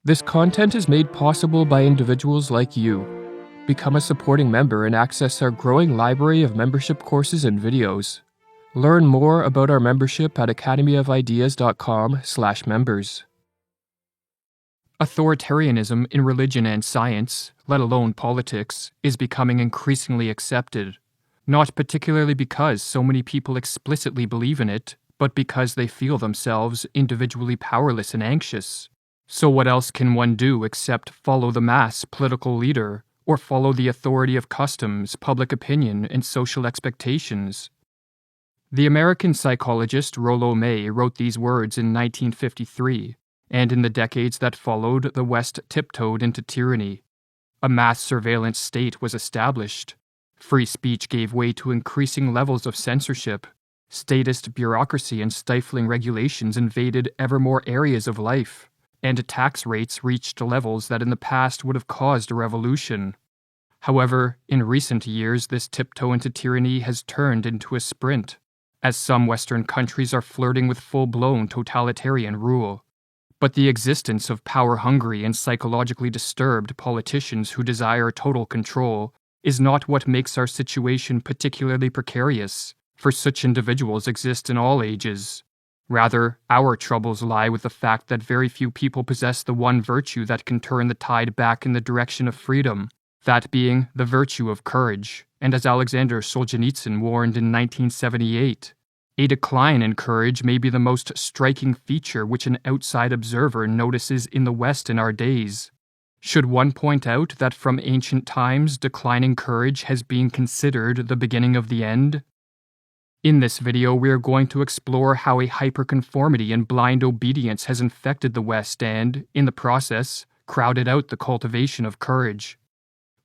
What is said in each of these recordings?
This content is made possible by individuals like you. Become a supporting member and access our growing library of membership courses and videos. Learn more about our membership at academyofideas.com/members. Authoritarianism in religion and science, let alone politics, is becoming increasingly accepted, not particularly because so many people explicitly believe in it, but because they feel themselves individually powerless and anxious. So what else can one do except follow the mass political leader, or follow the authority of customs, public opinion, and social expectations? The American psychologist Rollo May wrote these words in 1953, and in the decades that followed, the West tiptoed into tyranny. A mass surveillance state was established. Free speech gave way to increasing levels of censorship. Statist bureaucracy and stifling regulations invaded ever more areas of life, and tax rates reached levels that in the past would have caused a revolution. However, in recent years, this tiptoe into tyranny has turned into a sprint, as some Western countries are flirting with full-blown totalitarian rule. But the existence of power-hungry and psychologically disturbed politicians who desire total control is not what makes our situation particularly precarious, for such individuals exist in all ages. Rather, our troubles lie with the fact that very few people possess the one virtue that can turn the tide back in the direction of freedom, that being the virtue of courage, and as Alexander Solzhenitsyn warned in 1978, a decline in courage may be the most striking feature which an outside observer notices in the West in our days. Should one point out that from ancient times declining courage has been considered the beginning of the end? In this video, we are going to explore how a hyperconformity and blind obedience has infected the West and, in the process, crowded out the cultivation of courage.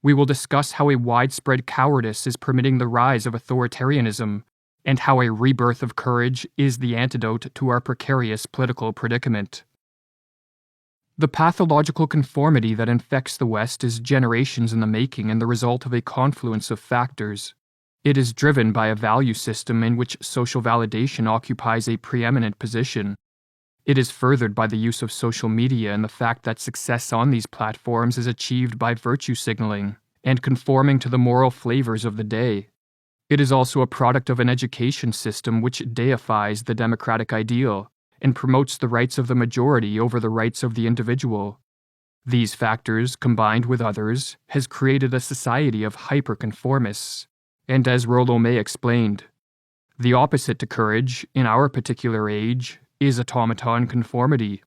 We will discuss how a widespread cowardice is permitting the rise of authoritarianism, and how a rebirth of courage is the antidote to our precarious political predicament. The pathological conformity that infects the West is generations in the making and the result of a confluence of factors. It is driven by a value system in which social validation occupies a preeminent position. It is furthered by the use of social media and the fact that success on these platforms is achieved by virtue signaling and conforming to the moral flavors of the day. It is also a product of an education system which deifies the democratic ideal and promotes the rights of the majority over the rights of the individual. These factors, combined with others, has created a society of hyperconformists. And as Rollo May explained, the opposite to courage, in our particular age, is automaton conformity.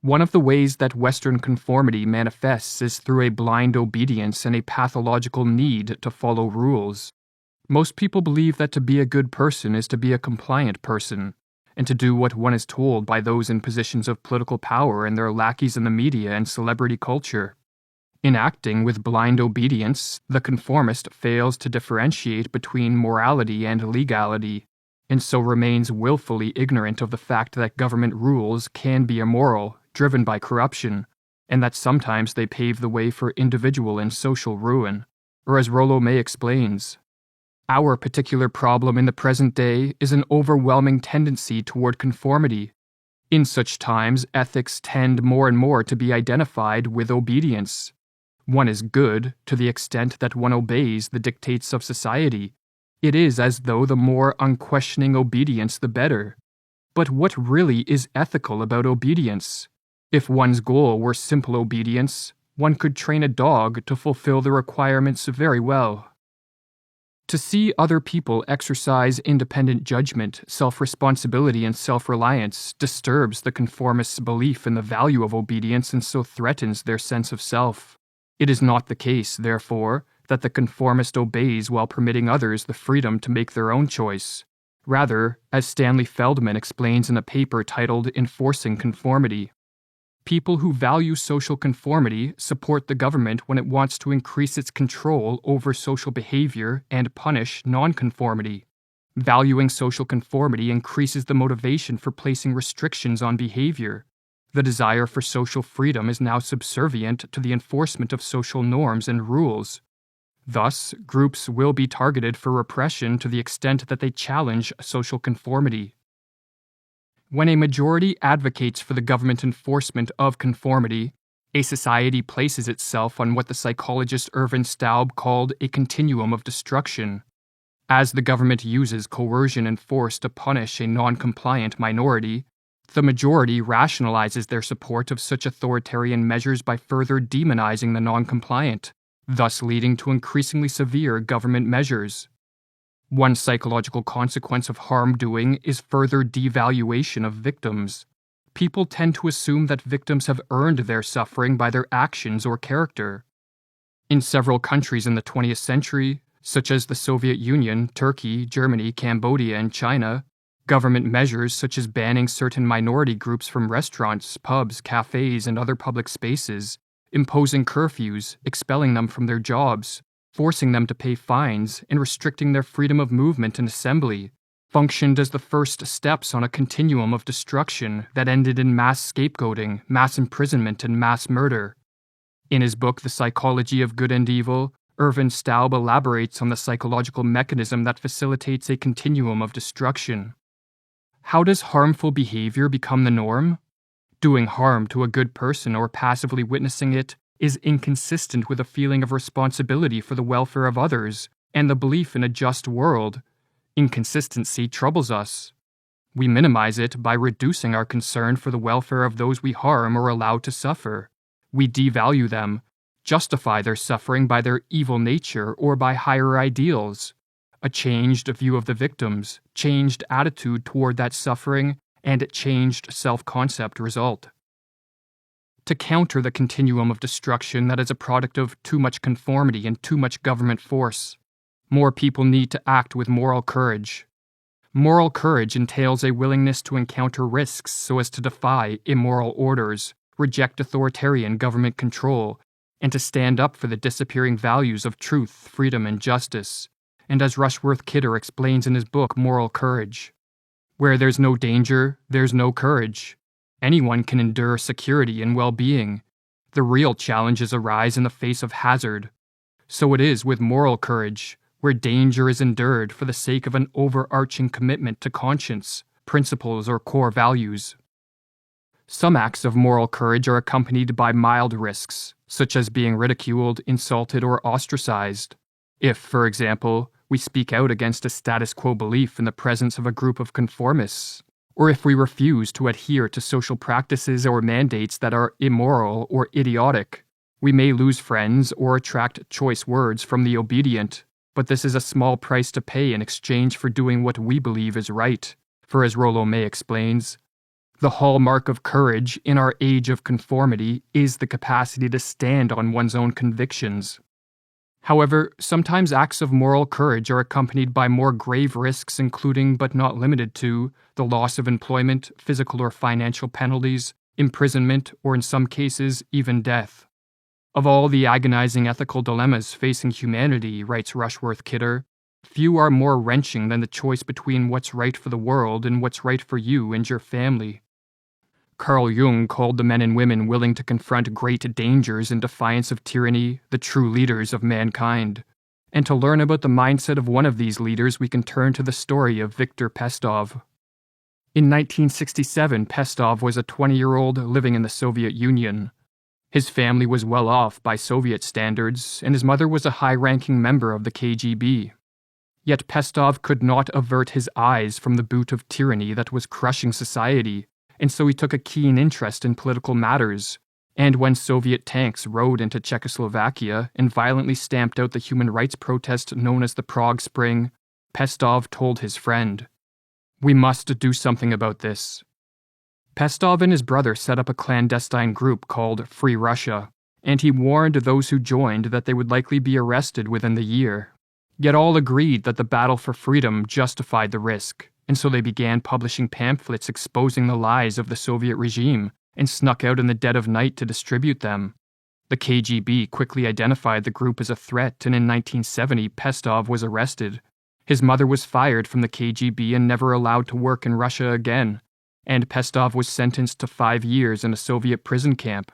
One of the ways that Western conformity manifests is through a blind obedience and a pathological need to follow rules. Most people believe that to be a good person is to be a compliant person, and to do what one is told by those in positions of political power and their lackeys in the media and celebrity culture. In acting with blind obedience, the conformist fails to differentiate between morality and legality, and so remains willfully ignorant of the fact that government rules can be immoral, driven by corruption, and that sometimes they pave the way for individual and social ruin. Or as Rollo May explains, our particular problem in the present day is an overwhelming tendency toward conformity. In such times, ethics tend more and more to be identified with obedience. One is good to the extent that one obeys the dictates of society. It is as though the more unquestioning obedience the better. But what really is ethical about obedience? If one's goal were simple obedience, one could train a dog to fulfill the requirements very well. To see other people exercise independent judgment, self-responsibility, and self-reliance disturbs the conformists' belief in the value of obedience and so threatens their sense of self. It is not the case, therefore, that the conformist obeys while permitting others the freedom to make their own choice. Rather, as Stanley Feldman explains in a paper titled Enforcing Conformity, people who value social conformity support the government when it wants to increase its control over social behavior and punish nonconformity. Valuing social conformity increases the motivation for placing restrictions on behavior. The desire for social freedom is now subservient to the enforcement of social norms and rules. Thus, groups will be targeted for repression to the extent that they challenge social conformity. When a majority advocates for the government enforcement of conformity, a society places itself on what the psychologist Irvin Staub called a continuum of destruction. As the government uses coercion and force to punish a non-compliant minority, the majority rationalizes their support of such authoritarian measures by further demonizing the non-compliant, thus leading to increasingly severe government measures. One psychological consequence of harm-doing is further devaluation of victims. People tend to assume that victims have earned their suffering by their actions or character. In several countries in the 20th century, such as the Soviet Union, Turkey, Germany, Cambodia, and China, government measures such as banning certain minority groups from restaurants, pubs, cafes, and other public spaces, imposing curfews, expelling them from their jobs, forcing them to pay fines, and restricting their freedom of movement and assembly, functioned as the first steps on a continuum of destruction that ended in mass scapegoating, mass imprisonment, and mass murder. In his book The Psychology of Good and Evil, Irvin Staub elaborates on the psychological mechanism that facilitates a continuum of destruction. How does harmful behavior become the norm? Doing harm to a good person or passively witnessing it is inconsistent with a feeling of responsibility for the welfare of others and the belief in a just world. Inconsistency troubles us. We minimize it by reducing our concern for the welfare of those we harm or allow to suffer. We devalue them, justify their suffering by their evil nature or by higher ideals. A changed view of the victims, changed attitude toward that suffering, and changed self-concept result. To counter the continuum of destruction that is a product of too much conformity and too much government force, more people need to act with moral courage. Moral courage entails a willingness to encounter risks so as to defy immoral orders, reject authoritarian government control, and to stand up for the disappearing values of truth, freedom, and justice. And as Rushworth Kidder explains in his book Moral Courage, where there's no danger, there's no courage. Anyone can endure security and well-being. The real challenges arise in the face of hazard. So it is with moral courage, where danger is endured for the sake of an overarching commitment to conscience, principles, or core values. Some acts of moral courage are accompanied by mild risks, such as being ridiculed, insulted, or ostracized. If, for example, we speak out against a status quo belief in the presence of a group of conformists, or if we refuse to adhere to social practices or mandates that are immoral or idiotic, we may lose friends or attract choice words from the obedient, but this is a small price to pay in exchange for doing what we believe is right, for as Rollo May explains, the hallmark of courage in our age of conformity is the capacity to stand on one's own convictions. However, sometimes acts of moral courage are accompanied by more grave risks, including but not limited to the loss of employment, physical or financial penalties, imprisonment, or in some cases, even death. Of all the agonizing ethical dilemmas facing humanity, writes Rushworth Kidder, few are more wrenching than the choice between what's right for the world and what's right for you and your family. Carl Jung called the men and women willing to confront great dangers in defiance of tyranny the true leaders of mankind. And to learn about the mindset of one of these leaders, we can turn to the story of Viktor Pestov. In 1967, Pestov was a 20-year-old living in the Soviet Union. His family was well off by Soviet standards, and his mother was a high-ranking member of the KGB. Yet Pestov could not avert his eyes from the boot of tyranny that was crushing society, and so he took a keen interest in political matters. And when Soviet tanks rode into Czechoslovakia and violently stamped out the human rights protest known as the Prague Spring, Pestov told his friend, "We must do something about this." Pestov and his brother set up a clandestine group called Free Russia, and he warned those who joined that they would likely be arrested within the year. Yet all agreed that the battle for freedom justified the risk, and so they began publishing pamphlets exposing the lies of the Soviet regime and snuck out in the dead of night to distribute them. The KGB quickly identified the group as a threat, and in 1970 Pestov was arrested. His mother was fired from the KGB and never allowed to work in Russia again, and Pestov was sentenced to 5 years in a Soviet prison camp.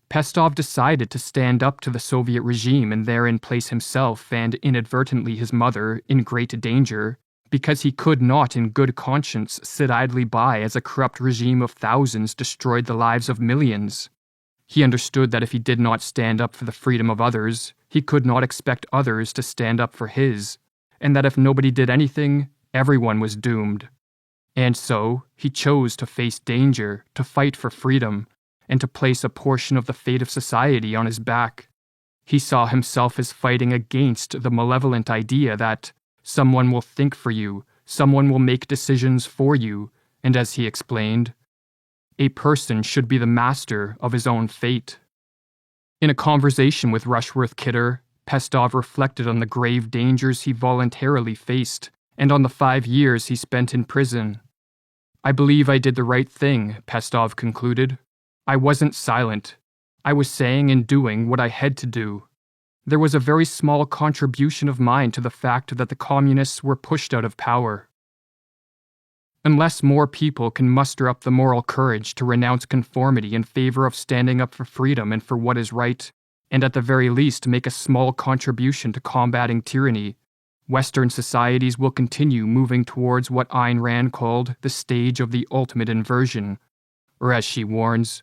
Pestov decided to stand up to the Soviet regime and therein place himself and inadvertently his mother in great danger because he could not in good conscience sit idly by as a corrupt regime of thousands destroyed the lives of millions. He understood that if he did not stand up for the freedom of others, he could not expect others to stand up for his, and that if nobody did anything, everyone was doomed. And so, he chose to face danger, to fight for freedom, and to place a portion of the fate of society on his back. He saw himself as fighting against the malevolent idea that someone will think for you, someone will make decisions for you, and as he explained, a person should be the master of his own fate. In a conversation with Rushworth Kidder, Pestov reflected on the grave dangers he voluntarily faced and on the 5 years he spent in prison. "I believe I did the right thing," Pestov concluded. "I wasn't silent. I was saying and doing what I had to do. There was a very small contribution of mine to the fact that the communists were pushed out of power. Unless more people can muster up the moral courage to renounce conformity in favor of standing up for freedom and for what is right, and at the very least make a small contribution to combating tyranny, Western societies will continue moving towards what Ayn Rand called the stage of the ultimate inversion, or as she warns,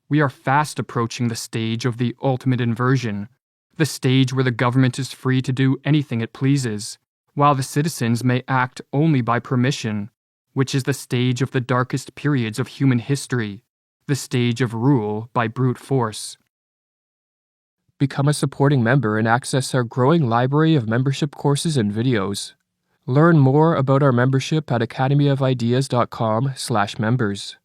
we are fast approaching the stage of the ultimate inversion, the stage where the government is free to do anything it pleases, while the citizens may act only by permission, which is the stage of the darkest periods of human history, the stage of rule by brute force." Become a supporting member and access our growing library of membership courses and videos. Learn more about our membership at academyofideas.com/members.